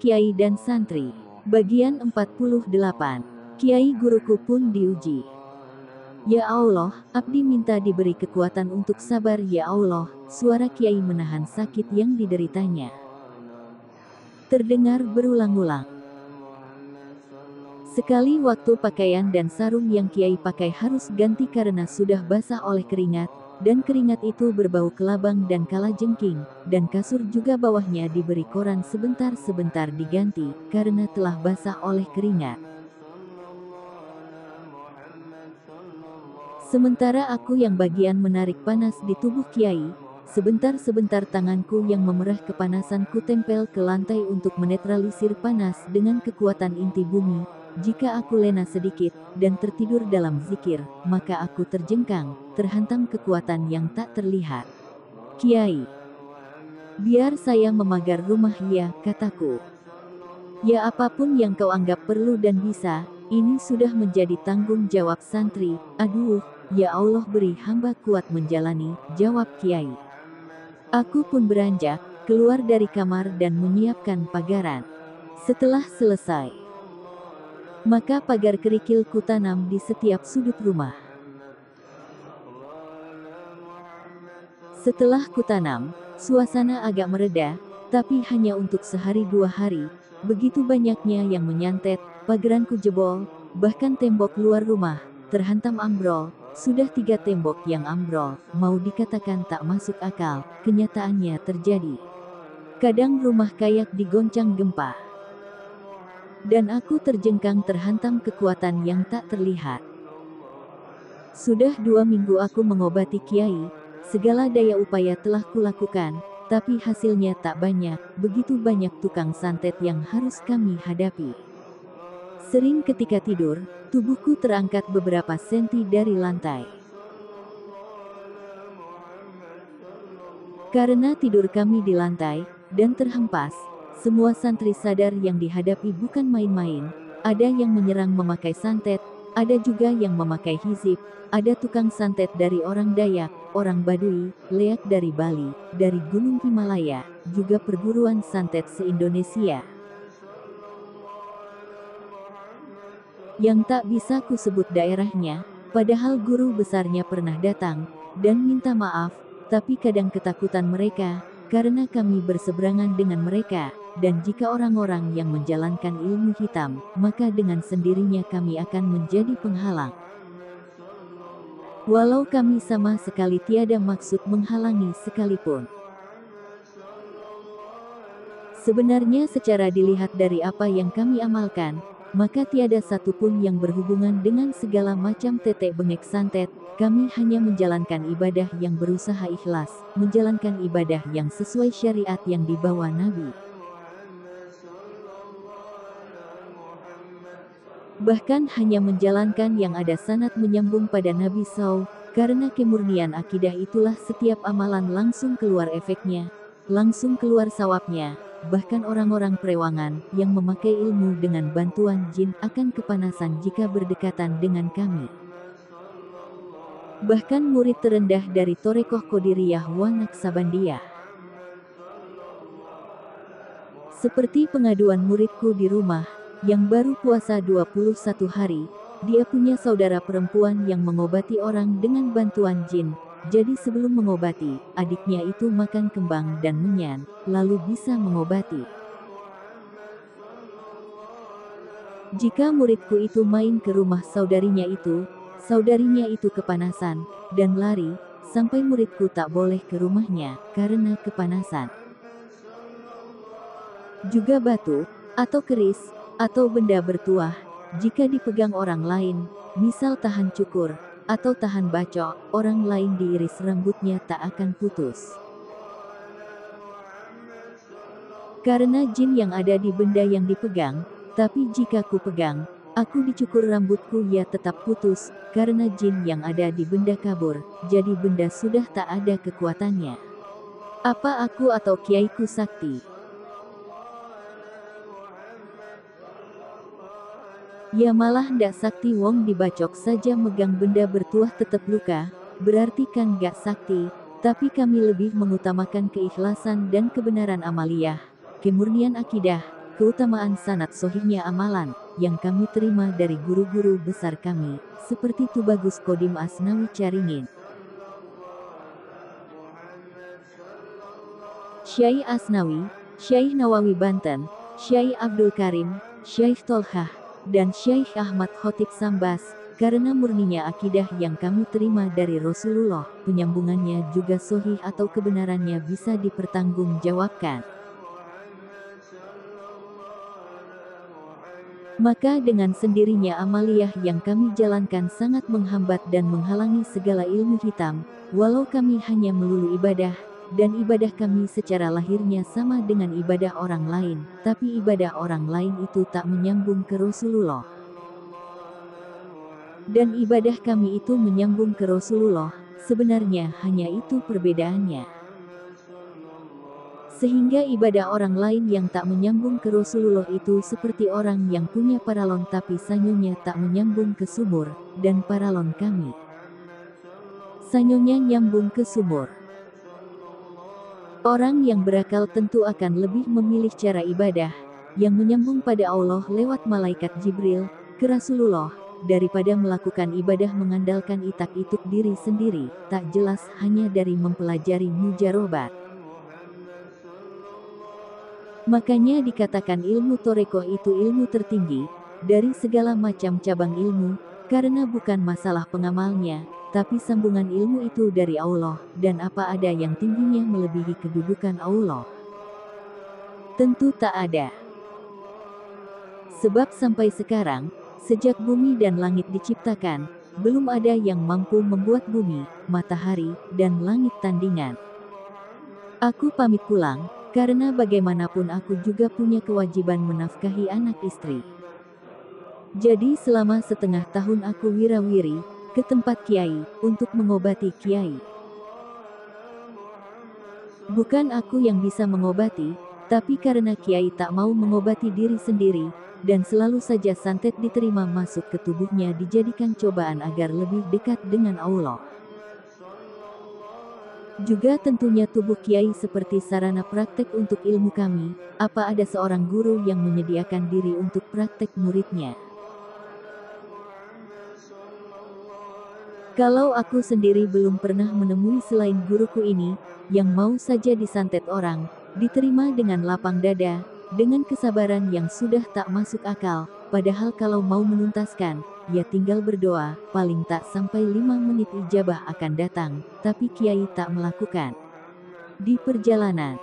Kiai dan Santri. Bagian 48. Kiai guruku pun diuji. Ya Allah, abdi minta diberi kekuatan untuk sabar ya Allah. Suara Kiai menahan sakit yang dideritanya terdengar berulang-ulang. Sekali waktu pakaian dan sarung yang Kiai pakai harus ganti karena sudah basah oleh keringat, dan keringat itu berbau kelabang dan kalajengking, dan kasur juga bawahnya diberi koran sebentar-sebentar diganti, karena telah basah oleh keringat. Sementara aku yang bagian menarik panas di tubuh Kiai, sebentar-sebentar tanganku yang memerah kepanasan ku tempel ke lantai untuk menetralisir panas dengan kekuatan inti bumi. Jika aku lena sedikit, dan tertidur dalam zikir, maka aku terjengkang, terhantam kekuatan yang tak terlihat. Kiai, biar saya memagar rumah ya, kataku. Ya apapun yang kau anggap perlu dan bisa, ini sudah menjadi tanggung jawab santri. Aduh, ya Allah beri hamba kuat menjalani, jawab Kiai. Aku pun beranjak, keluar dari kamar dan menyiapkan pagaran. Setelah selesai, maka pagar kerikil kutanam di setiap sudut rumah. Setelah kutanam, suasana agak mereda, tapi hanya untuk sehari dua hari. Begitu banyaknya yang menyantet, pageranku jebol, bahkan tembok luar rumah terhantam ambrol. Sudah 3 tembok yang ambrol, mau dikatakan tak masuk akal, kenyataannya terjadi. Kadang rumah kayak digoncang gempa. Dan aku terjengkang terhantam kekuatan yang tak terlihat. Sudah 2 minggu aku mengobati Kiai, segala daya upaya telah kulakukan, tapi hasilnya tak banyak, begitu banyak tukang santet yang harus kami hadapi. Sering ketika tidur, tubuhku terangkat beberapa senti dari lantai. Karena tidur kami di lantai, dan terhempas, semua santri sadar yang dihadapi bukan main-main. Ada yang menyerang memakai santet, ada juga yang memakai hizib, ada tukang santet dari orang Dayak, orang Baduy, Leak dari Bali, dari Gunung Himalaya, juga perguruan santet se-Indonesia. Yang tak bisa ku sebut daerahnya, padahal guru besarnya pernah datang, dan minta maaf, tapi kadang ketakutan mereka, karena kami berseberangan dengan mereka, dan jika orang-orang yang menjalankan ilmu hitam, maka dengan sendirinya kami akan menjadi penghalang. Walau kami sama sekali tiada maksud menghalangi sekalipun. Sebenarnya secara dilihat dari apa yang kami amalkan, maka tiada satupun yang berhubungan dengan segala macam tetek bengek santet. Kami hanya menjalankan ibadah yang berusaha ikhlas, menjalankan ibadah yang sesuai syariat yang dibawa Nabi. Bahkan hanya menjalankan yang ada sanad menyambung pada Nabi SAW, karena kemurnian akidah itulah setiap amalan langsung keluar efeknya, langsung keluar sawabnya. Bahkan orang-orang perewangan yang memakai ilmu dengan bantuan jin akan kepanasan jika berdekatan dengan kami. Bahkan murid terendah dari Torekoh Qadiriyah wa Naksabandiyah, seperti pengaduan muridku di rumah, yang baru puasa 21 hari, dia punya saudara perempuan yang mengobati orang dengan bantuan jin. Jadi sebelum mengobati, adiknya itu makan kembang dan menyan, lalu bisa mengobati. Jika muridku itu main ke rumah saudarinya itu kepanasan, dan lari, sampai muridku tak boleh ke rumahnya, karena kepanasan. Juga batu, atau keris, atau benda bertuah, jika dipegang orang lain, misal tahan cukur, atau tahan bacok, orang lain diiris rambutnya tak akan putus. Karena jin yang ada di benda yang dipegang, tapi jika ku pegang, aku dicukur rambutku ya tetap putus, karena jin yang ada di benda kabur, jadi benda sudah tak ada kekuatannya. Apa aku atau kiaiku sakti? Ya malah ndak sakti wong dibacok saja megang benda bertuah tetap luka, berarti kan gak sakti, tapi kami lebih mengutamakan keikhlasan dan kebenaran amaliyah, kemurnian akidah, keutamaan sanad sohihnya amalan, yang kami terima dari guru-guru besar kami, seperti Tubagus Kodim Asnawi Caringin, Syai Asnawi, Syai Nawawi Banten, Syai Abdul Karim, Syai Tolhah, dan Syai Ahmad Khotib Sambas, karena murninya akidah yang kami terima dari Rasulullah, penyambungannya juga sohih atau kebenarannya bisa dipertanggungjawabkan. Maka dengan sendirinya amaliyah yang kami jalankan sangat menghambat dan menghalangi segala ilmu hitam, walau kami hanya melulu ibadah, dan ibadah kami secara lahirnya sama dengan ibadah orang lain, tapi ibadah orang lain itu tak menyambung ke Rasulullah. Dan ibadah kami itu menyambung ke Rasulullah, sebenarnya hanya itu perbedaannya. Sehingga ibadah orang lain yang tak menyambung ke Rasulullah itu seperti orang yang punya paralon tapi sanyonya tak menyambung ke sumur, dan paralon kami sanyonya nyambung ke sumur. Orang yang berakal tentu akan lebih memilih cara ibadah yang menyambung pada Allah lewat malaikat Jibril ke Rasulullah, daripada melakukan ibadah mengandalkan itak-ituk diri sendiri, tak jelas hanya dari mempelajari mujarobat. Makanya dikatakan ilmu torekoh itu ilmu tertinggi dari segala macam cabang ilmu, karena bukan masalah pengamalnya, tapi sambungan ilmu itu dari Allah, dan apa ada yang tingginya melebihi kedudukan Allah? Tentu tak ada. Sebab sampai sekarang, sejak bumi dan langit diciptakan, belum ada yang mampu membuat bumi, matahari, dan langit tandingan. Aku pamit pulang, karena bagaimanapun aku juga punya kewajiban menafkahi anak istri. Jadi selama setengah tahun aku wirawiri ke tempat kiai untuk mengobati kiai. Bukan aku yang bisa mengobati, tapi karena kiai tak mau mengobati diri sendiri, dan selalu saja santet diterima masuk ke tubuhnya dijadikan cobaan agar lebih dekat dengan Allah. Juga tentunya tubuh kiai seperti sarana praktek untuk ilmu kami, apa ada seorang guru yang menyediakan diri untuk praktek muridnya. Kalau aku sendiri belum pernah menemui selain guruku ini, yang mau saja disantet orang, diterima dengan lapang dada, dengan kesabaran yang sudah tak masuk akal, padahal kalau mau menuntaskan, ya tinggal berdoa, paling tak sampai 5 menit ijabah akan datang, tapi kiai tak melakukan. Di perjalanan,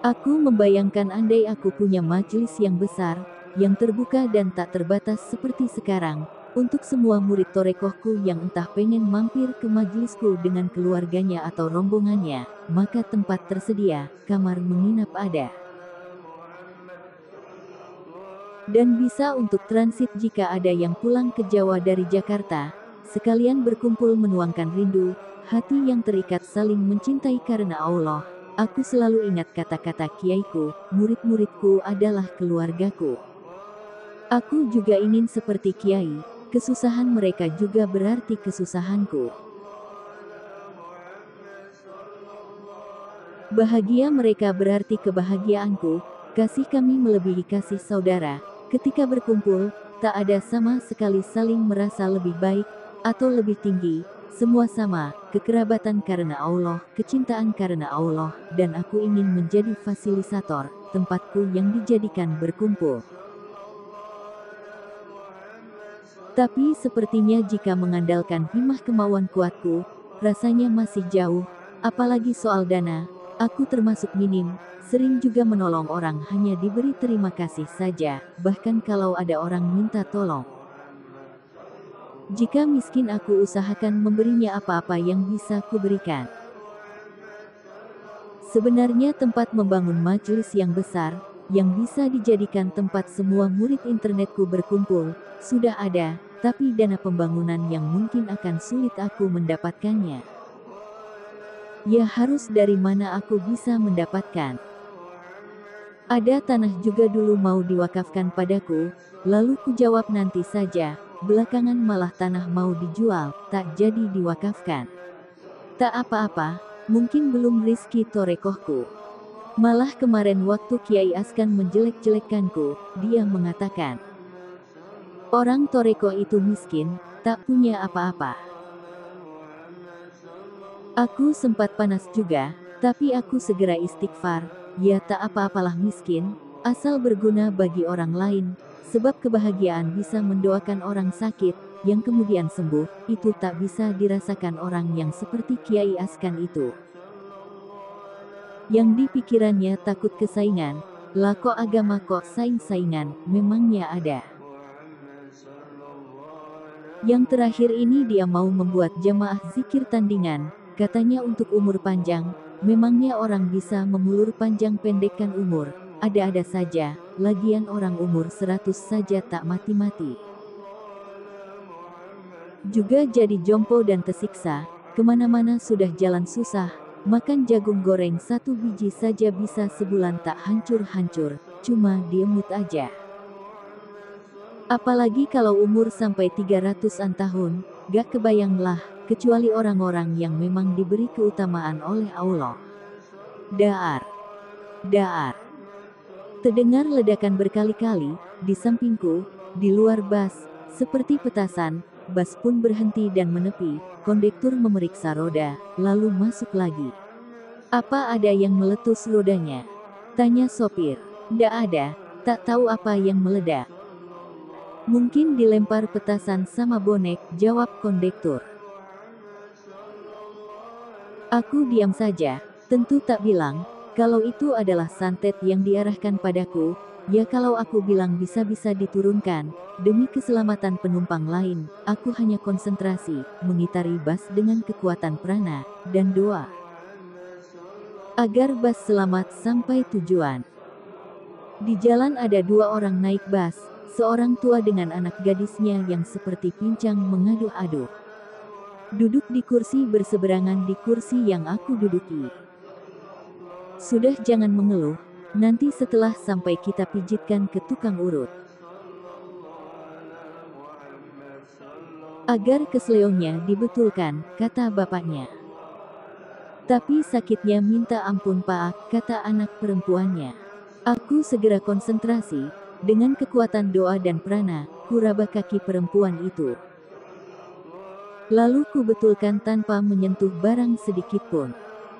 aku membayangkan andai aku punya majelis yang besar, yang terbuka dan tak terbatas seperti sekarang, untuk semua murid torekohku yang entah pengen mampir ke majelisku dengan keluarganya atau rombongannya, maka tempat tersedia, kamar menginap ada. Dan bisa untuk transit jika ada yang pulang ke Jawa dari Jakarta, sekalian berkumpul menuangkan rindu, hati yang terikat saling mencintai karena Allah. Aku selalu ingat kata-kata kiaiku, murid-muridku adalah keluargaku. Aku juga ingin seperti kiai, kesusahan mereka juga berarti kesusahanku. Bahagia mereka berarti kebahagiaanku, kasih kami melebihi kasih saudara. Ketika berkumpul, tak ada sama sekali saling merasa lebih baik, atau lebih tinggi, semua sama, kekerabatan karena Allah, kecintaan karena Allah, dan aku ingin menjadi fasilitator, tempatku yang dijadikan berkumpul. Tapi sepertinya jika mengandalkan himmah kemauan kuatku, rasanya masih jauh, apalagi soal dana, aku termasuk minim. Sering juga menolong orang hanya diberi terima kasih saja, bahkan kalau ada orang minta tolong. Jika miskin aku usahakan memberinya apa-apa yang bisa kuberikan. Sebenarnya tempat membangun majelis yang besar, yang bisa dijadikan tempat semua murid internetku berkumpul, sudah ada, tapi dana pembangunan yang mungkin akan sulit aku mendapatkannya. Ya harus dari mana aku bisa mendapatkan? Ada tanah juga dulu mau diwakafkan padaku, lalu kujawab nanti saja, belakangan malah tanah mau dijual, tak jadi diwakafkan. Tak apa-apa, mungkin belum rizki torekohku. Malah kemarin waktu Kiai Askan menjelek-jelekkanku, dia mengatakan, orang Toreko itu miskin, tak punya apa-apa. Aku sempat panas juga, tapi aku segera istighfar, ya tak apa-apalah miskin, asal berguna bagi orang lain, sebab kebahagiaan bisa mendoakan orang sakit, yang kemudian sembuh, itu tak bisa dirasakan orang yang seperti Kiai Askan itu. Yang di pikirannya takut kesaingan, lah kok agama kok saing-saingan, memangnya ada. Yang terakhir ini dia mau membuat jamaah zikir tandingan, katanya untuk umur panjang, memangnya orang bisa memulur panjang pendekkan umur, ada-ada saja, lagian orang umur 100 saja tak mati-mati. Juga jadi jompo dan tersiksa, kemana-mana sudah jalan susah, makan jagung goreng 1 biji saja bisa sebulan tak hancur-hancur, cuma diemut aja. Apalagi kalau umur sampai 300-an tahun, gak kebayang lah, kecuali orang-orang yang memang diberi keutamaan oleh Allah. Daar. Daar. Terdengar ledakan berkali-kali, di sampingku, di luar bas, seperti petasan, bas pun berhenti dan menepi, kondektur memeriksa roda, lalu masuk lagi. Apa ada yang meletus rodanya? Tanya sopir. Ndak ada, tak tahu apa yang meledak. Mungkin dilempar petasan sama bonek, jawab kondektur. Aku diam saja, tentu tak bilang, kalau itu adalah santet yang diarahkan padaku, ya kalau aku bilang bisa-bisa diturunkan, demi keselamatan penumpang lain, aku hanya konsentrasi, mengitari bas dengan kekuatan prana, dan doa. Agar bas selamat sampai tujuan. Di jalan ada 2 orang naik bas, seorang tua dengan anak gadisnya yang seperti pincang mengaduh-aduh. Duduk di kursi berseberangan di kursi yang aku duduki. Sudah jangan mengeluh, nanti setelah sampai kita pijitkan ke tukang urut. Agar kesleongnya dibetulkan, kata bapaknya. Tapi sakitnya minta ampun Pak, kata anak perempuannya. Aku segera konsentrasi, dengan kekuatan doa dan prana, kuraba kaki perempuan itu. Lalu ku betulkan tanpa menyentuh barang sedikit pun.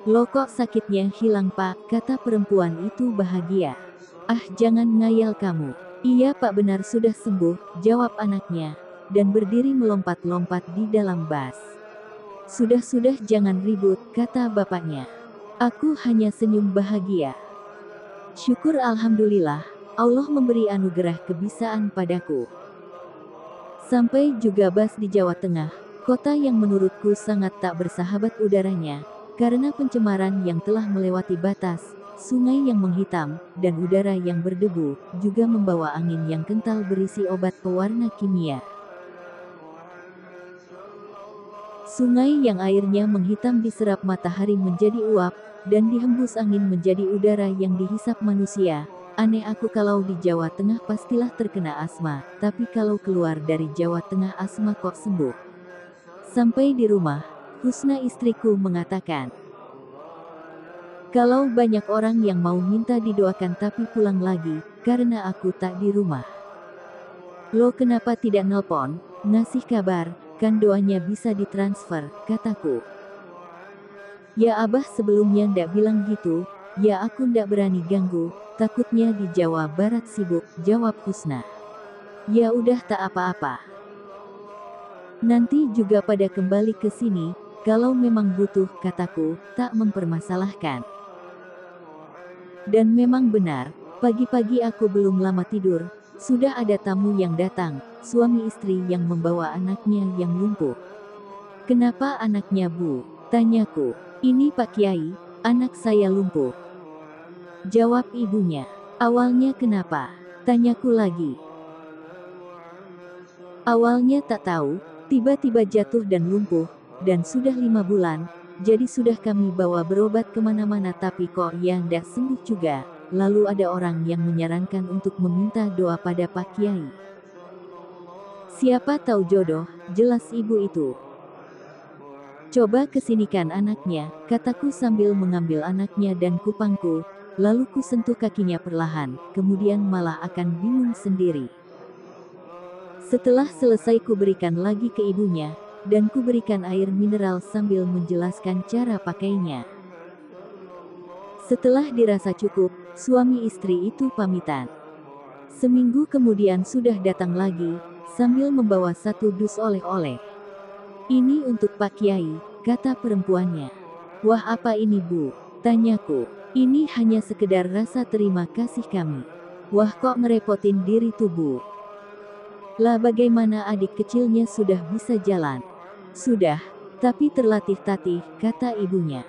Loh kok sakitnya hilang Pak, kata perempuan itu bahagia. Ah jangan ngayal kamu. Iya Pak benar sudah sembuh, jawab anaknya, dan berdiri melompat-lompat di dalam bas. Sudah-sudah jangan ribut, kata bapaknya. Aku hanya senyum bahagia. Syukur alhamdulillah, Allah memberi anugerah kebisaan padaku. Sampai juga bas di Jawa Tengah, kota yang menurutku sangat tak bersahabat udaranya, karena pencemaran yang telah melewati batas, sungai yang menghitam, dan udara yang berdebu, juga membawa angin yang kental berisi obat pewarna kimia. Sungai yang airnya menghitam diserap matahari menjadi uap, dan dihembus angin menjadi udara yang dihisap manusia. Aneh aku kalau di Jawa Tengah pastilah terkena asma, tapi kalau keluar dari Jawa Tengah asma kok sembuh. Sampai di rumah, Husna istriku mengatakan, kalau banyak orang yang mau minta didoakan tapi pulang lagi, karena aku tak di rumah. Lo kenapa tidak nelpon, ngasih kabar, kan doanya bisa ditransfer, kataku. Ya Abah sebelumnya ndak bilang gitu, ya aku ndak berani ganggu, takutnya di Jawa Barat sibuk, jawab Husna. Ya udah tak apa-apa. Nanti juga pada kembali ke sini, kalau memang butuh, kataku, tak mempermasalahkan. Dan memang benar, pagi-pagi aku belum lama tidur, sudah ada tamu yang datang, suami istri yang membawa anaknya yang lumpuh. Kenapa anaknya Bu? Tanyaku. Ini Pak Kiai, anak saya lumpuh. Jawab ibunya. Awalnya kenapa? Tanyaku lagi. Awalnya tak tahu, tiba-tiba jatuh dan lumpuh, dan sudah 5 bulan, jadi sudah kami bawa berobat kemana-mana tapi kok ya ndak sembuh juga, lalu ada orang yang menyarankan untuk meminta doa pada Pak Kiai. Siapa tahu jodoh, jelas ibu itu. Coba kesinikan anaknya, kataku sambil mengambil anaknya dan kupangku, lalu ku sentuh kakinya perlahan, kemudian malah akan bingung sendiri. Setelah selesai ku berikan lagi ke ibunya, dan ku berikan air mineral sambil menjelaskan cara pakainya. Setelah dirasa cukup, suami istri itu pamitan. Seminggu kemudian sudah datang lagi, sambil membawa 1 dus oleh-oleh. "Ini untuk Pak Kiai," kata perempuannya. "Wah, apa ini, Bu?" tanyaku. "Ini hanya sekedar rasa terima kasih kami." "Wah, kok ngerepotin diri tuh, Bu?" "Lah bagaimana adik kecilnya sudah bisa jalan?" "Sudah, tapi terlatih-tatih," kata ibunya.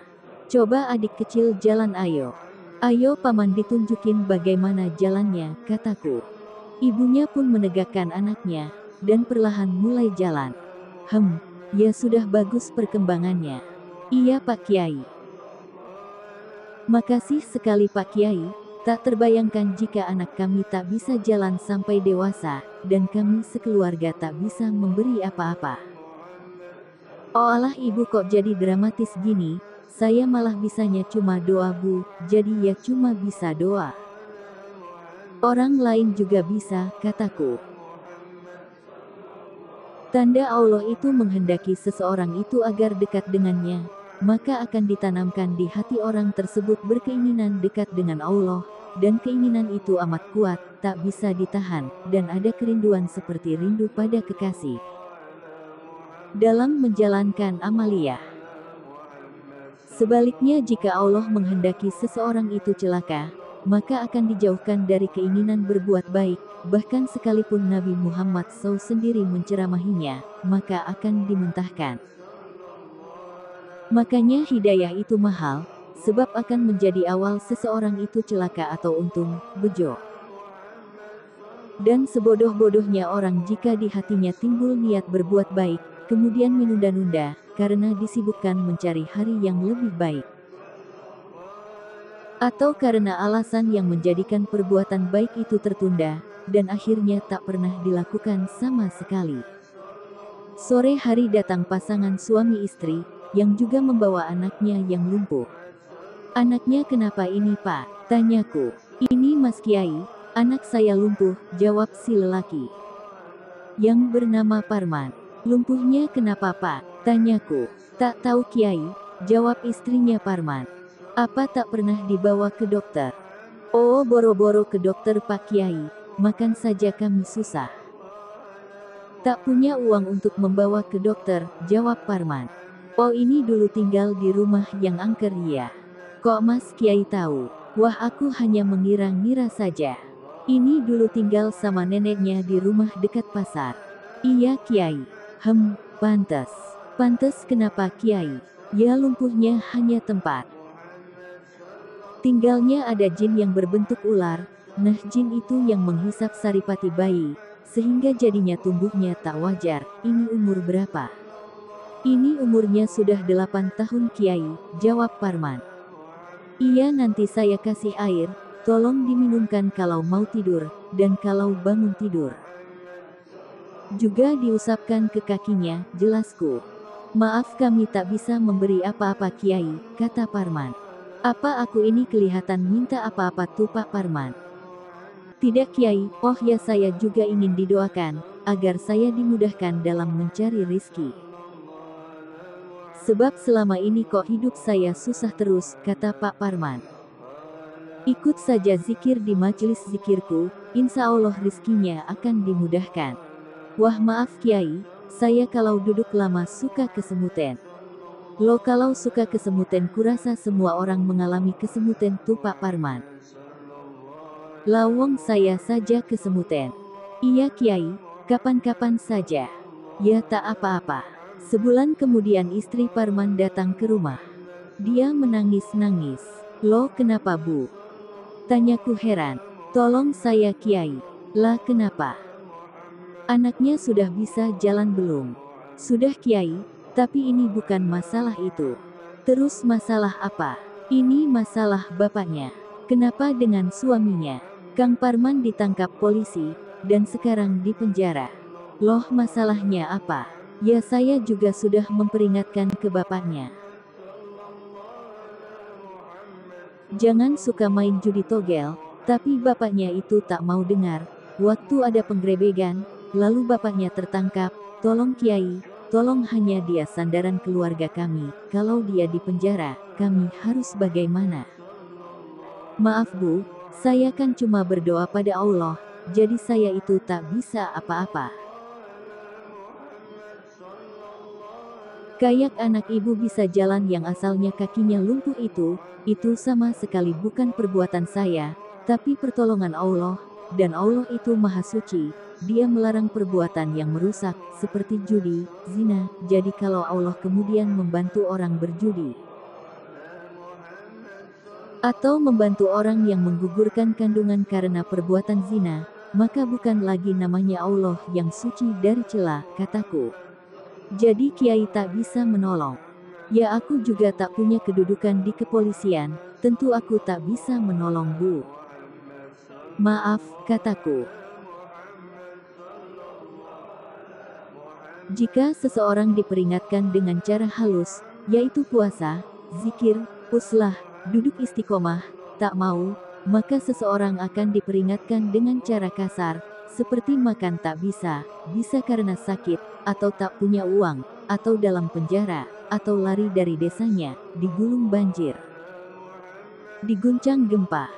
"Coba adik kecil jalan ayo." "Ayo paman ditunjukin bagaimana jalannya," kataku. Ibunya pun menegakkan anaknya, dan perlahan mulai jalan. Ya sudah bagus perkembangannya." "Iya Pak Kiai." "Makasih sekali Pak Kiai, tak terbayangkan jika anak kami tak bisa jalan sampai dewasa, dan kami sekeluarga tak bisa memberi apa-apa." "Oh alah ibu kok jadi dramatis gini, saya malah bisanya cuma doa Bu, jadi ya cuma bisa doa." "Orang lain juga bisa," kataku. Tanda Allah itu menghendaki seseorang itu agar dekat dengannya, maka akan ditanamkan di hati orang tersebut berkeinginan dekat dengan Allah, dan keinginan itu amat kuat, tak bisa ditahan, dan ada kerinduan seperti rindu pada kekasih. Dalam menjalankan amaliyah. Sebaliknya jika Allah menghendaki seseorang itu celaka, maka akan dijauhkan dari keinginan berbuat baik, bahkan sekalipun Nabi Muhammad SAW sendiri menceramahinya, maka akan dimuntahkan. Makanya hidayah itu mahal, sebab akan menjadi awal seseorang itu celaka atau untung, bejo. Dan sebodoh-bodohnya orang jika di hatinya timbul niat berbuat baik, kemudian menunda-nunda, karena disibukkan mencari hari yang lebih baik. Atau karena alasan yang menjadikan perbuatan baik itu tertunda, dan akhirnya tak pernah dilakukan sama sekali. Sore hari datang pasangan suami istri, yang juga membawa anaknya yang lumpuh. "Anaknya kenapa ini Pak?" tanyaku. "Ini Mas Kiai, anak saya lumpuh," jawab si lelaki. "Yang bernama Parman." "Lumpuhnya kenapa Pak?" tanyaku. "Tak tahu Kiai," jawab istrinya Parman. "Apa tak pernah dibawa ke dokter?" "Oh boro-boro ke dokter Pak Kiai, makan saja kami susah." "Tak punya uang untuk membawa ke dokter," jawab Parman. "Oh ini dulu tinggal di rumah yang angker ya." "Kok Mas Kiai tahu?" "Wah aku hanya mengira-ngira saja. Ini dulu tinggal sama neneknya di rumah dekat pasar." "Iya Kiai." Pantes. Pantes kenapa Kiai?" "Ya lumpuhnya hanya tempat tinggalnya ada jin yang berbentuk ular, nah jin itu yang menghisap saripati bayi, sehingga jadinya tumbuhnya tak wajar." "Ini umur berapa?" "Ini umurnya sudah 8 tahun Kiai," jawab Parman. "Iya nanti saya kasih air, tolong diminumkan kalau mau tidur, dan kalau bangun tidur juga diusapkan ke kakinya," jelasku. "Maaf kami tak bisa memberi apa-apa Kiai," kata Parman. "Apa aku ini kelihatan minta apa-apa tuh Pak Parman?" "Tidak Kiai, oh ya saya juga ingin didoakan, agar saya dimudahkan dalam mencari rizki. Sebab selama ini kok hidup saya susah terus," kata Pak Parman. "Ikut saja zikir di majelis zikirku, insya Allah rizkinya akan dimudahkan." "Wah maaf Kiai, saya kalau duduk lama suka kesemutan." "Lo kalau suka kesemutan kurasa semua orang mengalami kesemutan tuh Pak Parman." "Lawong saya saja kesemutan." "Iya Kiai, kapan-kapan saja." "Ya tak apa-apa." Sebulan kemudian istri Parman datang ke rumah. Dia menangis-nangis. "Loh kenapa Bu?" tanyaku heran. "Tolong saya Kiai." "Lah kenapa? Anaknya sudah bisa jalan belum?" "Sudah Kiai, tapi ini bukan masalah itu." "Terus masalah apa?" "Ini masalah bapaknya." "Kenapa dengan suaminya?" "Kang Parman ditangkap polisi, dan sekarang di penjara." "Loh masalahnya apa?" "Ya saya juga sudah memperingatkan ke bapaknya." Jangan suka main judi togel, tapi bapaknya itu tak mau dengar. Waktu ada penggerebekan, lalu bapaknya tertangkap. Tolong Kiai, tolong, hanya dia sandaran keluarga kami. Kalau dia di penjara, kami harus bagaimana? Maaf Bu, saya kan cuma berdoa pada Allah, jadi saya itu tak bisa apa-apa. Kayak anak ibu bisa jalan yang asalnya kakinya lumpuh itu sama sekali bukan perbuatan saya, tapi pertolongan Allah, dan Allah itu maha suci, dia melarang perbuatan yang merusak, seperti judi, zina, jadi kalau Allah kemudian membantu orang berjudi, atau membantu orang yang menggugurkan kandungan karena perbuatan zina, maka bukan lagi namanya Allah yang suci dari cela, kataku. Jadi Kiai tak bisa menolong. Ya aku juga tak punya kedudukan di kepolisian, tentu aku tak bisa menolong Bu. Maaf, kataku. Jika seseorang diperingatkan dengan cara halus, yaitu puasa, zikir, uslah, duduk istiqomah, tak mau, maka seseorang akan diperingatkan dengan cara kasar, seperti makan tak bisa, bisa karena sakit, atau tak punya uang, atau dalam penjara, atau lari dari desanya, digulung banjir, diguncang gempa.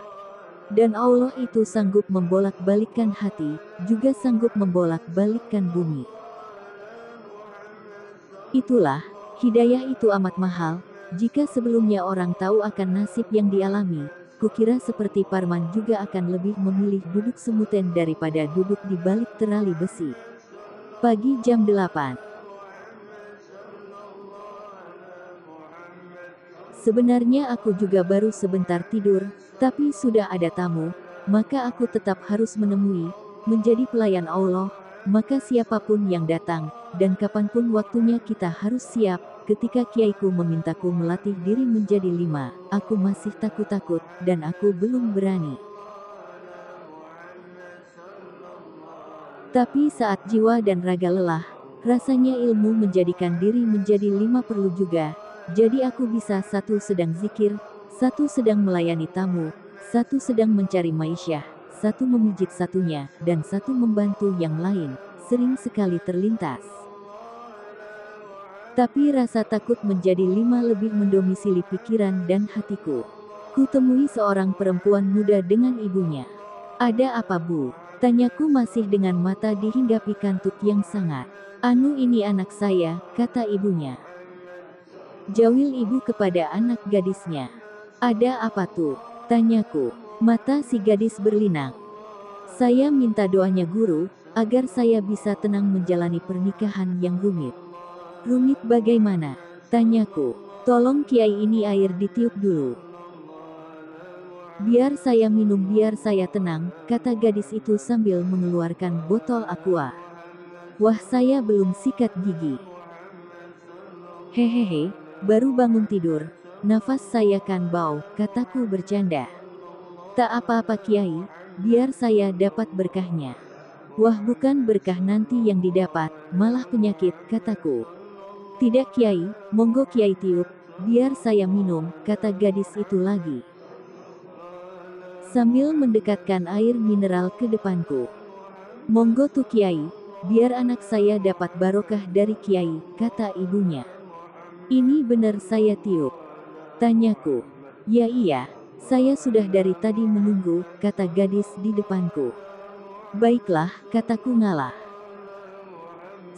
Dan Allah itu sanggup membolak-balikkan hati, juga sanggup membolak-balikkan bumi. Itulah, hidayah itu amat mahal, jika sebelumnya orang tahu akan nasib yang dialami, kukira seperti Parman juga akan lebih memilih duduk semuten daripada duduk di balik terali besi. Pagi jam 8. Sebenarnya aku juga baru sebentar tidur, tapi sudah ada tamu, maka aku tetap harus menemui, menjadi pelayan Allah, maka siapapun yang datang, dan kapanpun waktunya kita harus siap. Ketika kiaiku memintaku melatih diri menjadi 5, aku masih takut-takut, dan aku belum berani. Tapi saat jiwa dan raga lelah, rasanya ilmu menjadikan diri menjadi 5 perlu juga. Jadi aku bisa satu sedang zikir, satu sedang melayani tamu, satu sedang mencari maisyah, satu memijit satunya, dan satu membantu yang lain, sering sekali terlintas. Tapi rasa takut menjadi 5 lebih mendomisili pikiran dan hatiku. Kutemui seorang perempuan muda dengan ibunya. Ada apa Bu? Tanyaku masih dengan mata dihinggapi kantuk yang sangat. Anu ini anak saya, kata ibunya. Jawil ibu kepada anak gadisnya. Ada apa tuh? Tanyaku. Mata si gadis berlinang. Saya minta doanya guru, agar saya bisa tenang menjalani pernikahan yang rumit. Rumit bagaimana? Tanyaku. Tolong Kiai ini air ditiup dulu. Biar saya minum biar saya tenang, kata gadis itu sambil mengeluarkan botol aqua. Wah saya belum sikat gigi. Hehehe. Baru bangun tidur, nafas saya kan bau, kataku bercanda. Tak apa-apa Kiai, biar saya dapat berkahnya. Wah bukan berkah nanti yang didapat, malah penyakit, kataku. Tidak Kiai, monggo Kiai tiup, biar saya minum, kata gadis itu lagi. Sambil mendekatkan air mineral ke depanku. Monggo tuh Kiai, biar anak saya dapat barokah dari Kiai, kata ibunya. Ini benar saya tiup? Tanyaku. Ya iya, saya sudah dari tadi menunggu, kata gadis di depanku. Baiklah, kataku ngalah.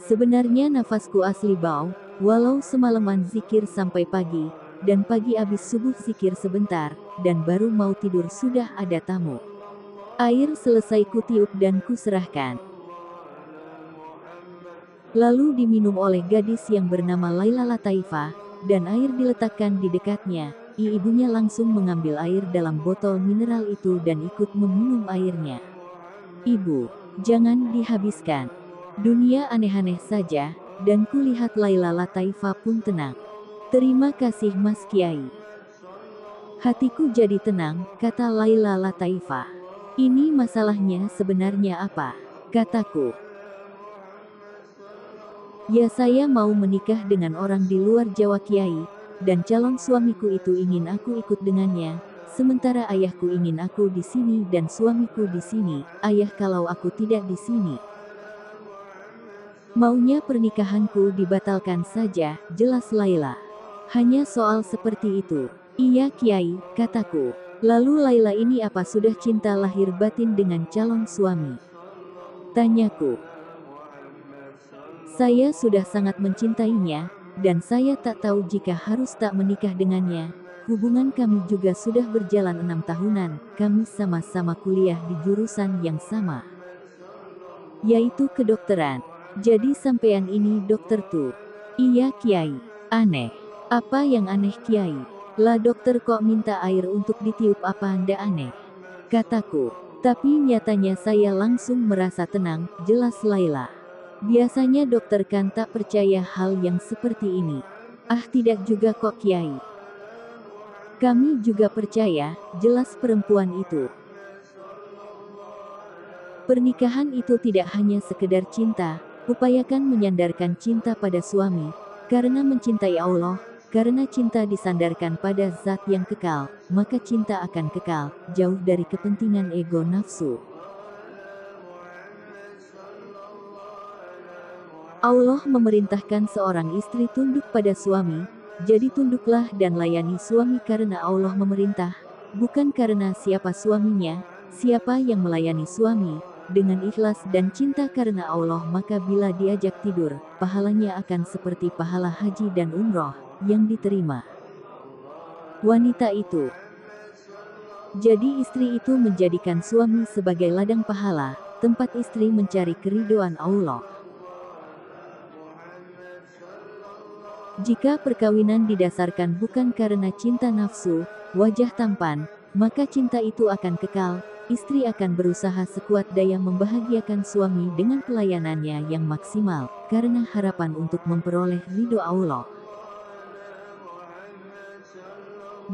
Sebenarnya nafasku asli bau, walau semalaman zikir sampai pagi, dan pagi abis subuh zikir sebentar, dan baru mau tidur sudah ada tamu. Air selesai kutiup dan kuserahkan. Lalu diminum oleh gadis yang bernama Laila Lataifah, dan air diletakkan di dekatnya. Ibunya langsung mengambil air dalam botol mineral itu dan ikut meminum airnya. Ibu, jangan dihabiskan. Dunia aneh-aneh saja, dan kulihat Laila Lataifah pun tenang. Terima kasih Mas Kiai. Hatiku jadi tenang, kata Laila Lataifah. Ini masalahnya sebenarnya apa? Kataku. Ya saya mau menikah dengan orang di luar Jawa Kiai, dan calon suamiku itu ingin aku ikut dengannya. Sementara ayahku ingin aku di sini dan suamiku di sini. Ayah, kalau aku tidak di sini, maunya pernikahanku dibatalkan saja, jelas Laila. Hanya soal seperti itu. Iya Kiai, kataku. Lalu Laila ini apa sudah cinta lahir batin dengan calon suami? Tanyaku. Saya sudah sangat mencintainya, dan saya tak tahu jika harus tak menikah dengannya. Hubungan kami juga sudah berjalan 6 tahunan, kami sama-sama kuliah di jurusan yang sama, yaitu kedokteran. Jadi sampean ini dokter tuh? Iya Kiai. Aneh. Apa yang aneh Kiai? Lah dokter kok minta air untuk ditiup, apa anda aneh? Kataku. Tapi nyatanya saya langsung merasa tenang, jelas Laila. Biasanya dokter kan tak percaya hal yang seperti ini. Ah tidak juga kok Kiai. Kami juga percaya, jelas perempuan itu. Pernikahan itu tidak hanya sekedar cinta, upayakan menyandarkan cinta pada suami, karena mencintai Allah, karena cinta disandarkan pada zat yang kekal, maka cinta akan kekal, jauh dari kepentingan ego nafsu. Allah memerintahkan seorang istri tunduk pada suami, jadi tunduklah dan layani suami karena Allah memerintah, bukan karena siapa suaminya. Siapa yang melayani suami, dengan ikhlas dan cinta karena Allah, maka bila diajak tidur, pahalanya akan seperti pahala haji dan umroh, yang diterima wanita itu. Jadi istri itu menjadikan suami sebagai ladang pahala, tempat istri mencari keridhaan Allah. Jika perkawinan didasarkan bukan karena cinta nafsu, wajah tampan, maka cinta itu akan kekal. Istri akan berusaha sekuat daya membahagiakan suami dengan pelayanannya yang maksimal, karena harapan untuk memperoleh ridho Allah.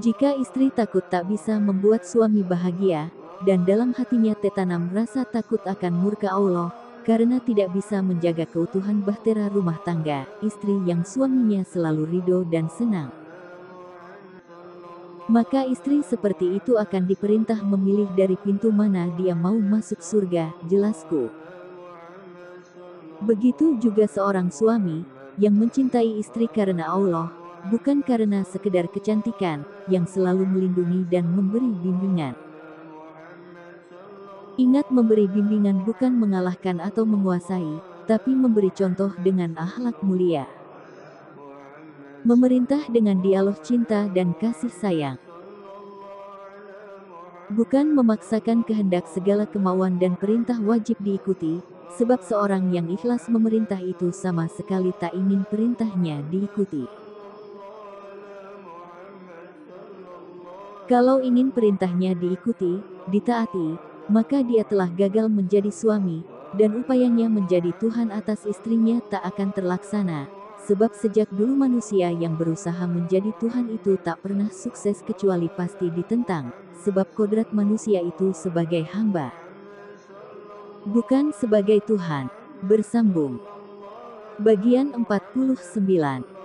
Jika istri takut tak bisa membuat suami bahagia, dan dalam hatinya tertanam rasa takut akan murka Allah, karena tidak bisa menjaga keutuhan bahtera rumah tangga, istri yang suaminya selalu ridho dan senang, maka istri seperti itu akan diperintah memilih dari pintu mana dia mau masuk surga, jelasku. Begitu juga seorang suami, yang mencintai istri karena Allah, bukan karena sekedar kecantikan, yang selalu melindungi dan memberi bimbingan. Ingat, memberi bimbingan bukan mengalahkan atau menguasai, tapi memberi contoh dengan akhlak mulia. Memerintah dengan dialog cinta dan kasih sayang. Bukan memaksakan kehendak, segala kemauan dan perintah wajib diikuti, sebab seorang yang ikhlas memerintah itu sama sekali tak ingin perintahnya diikuti. Kalau ingin perintahnya diikuti, ditaati, maka dia telah gagal menjadi suami, dan upayanya menjadi Tuhan atas istrinya tak akan terlaksana, sebab sejak dulu manusia yang berusaha menjadi Tuhan itu tak pernah sukses kecuali pasti ditentang, sebab kodrat manusia itu sebagai hamba, bukan sebagai Tuhan. Bersambung. Bagian 49.